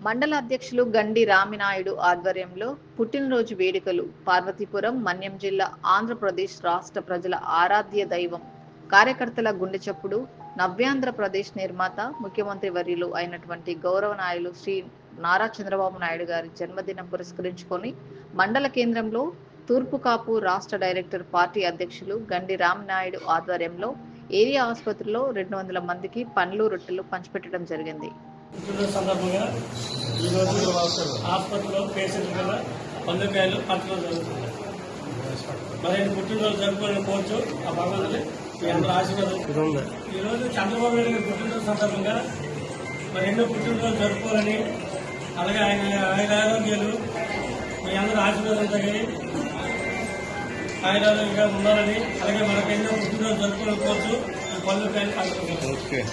మండల అధ్యక్షులు గండి రామినాయుడు ఆధ్వర్యంలో పుట్టినరోజు వేడుకలు పార్వతీపురం మన్యం జిల్లా ఆంధ్రప్రదేశ్ రాష్ట్ర ప్రజల ఆరాధ్య దైవం కార్యకర్తల గుండె చప్పుడు నవ్యాంధ్రప్రదేశ్ నిర్మాత ముఖ్యమంత్రి వర్యులు అయినటువంటి గౌరవనాయులు శ్రీ నారా చంద్రబాబు నాయుడు గారి జన్మదినం పురస్కరించుకొని మండల కేంద్రంలో తూర్పు కాపు రాష్ట్ర డైరెక్టర్ పార్టీ అధ్యక్షులు గండి రామినాయుడు ఆధ్వర్యంలో ఏరియా ఆసుపత్రిలో 200 మందికి పండ్లు రొట్టెలు పంచిపెట్టడం జరిగింది. పుట్టినరోజు సందర్భంగా ఈరోజు ఆసుపత్రిలో పేషెంట్ వల్ల పండుగలు పంచడం జరుగుతుంది. మరి పుట్టినరోజు జరుపుకోవాలని కోవచ్చు ఆ భగవంతుని మీ అందరూ ఆశీర్వాదం. ఈరోజు చంద్రబాబు నాయుడు గారి పుట్టినరోజు సందర్భంగా మరి ఎన్నో పుట్టినరోజు జరుపుకోవాలని, అలాగే ఆయన ఆరోగ్యాలు మీ అందరూ ఆశీర్వాదం తగిలి ఆయురారోగ్యంగా ఉండాలని, అలాగే మనకు ఎన్నో పుట్టినరోజు జరుపుకోవాలని కోవచ్చు ఈ పండుగలు పంచుకుంటాం.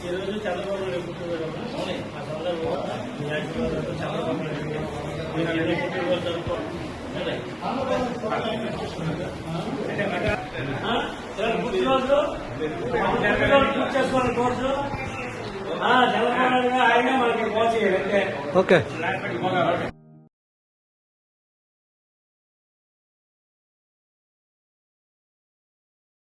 ఈరోజు చంద్రబాబు నాయుడు పుట్టినరోజు ఆ సందర్భంగా చంద్రబాబు నాయుడు మీరు పుట్టినరోజు జరుపుకోవాలి. పుట్టినరోజు పూర్తి చేసుకోవాలి కోర్సు చంద్రబాబు నాయుడు ఆయన మనకి కోచ్ ఓకే.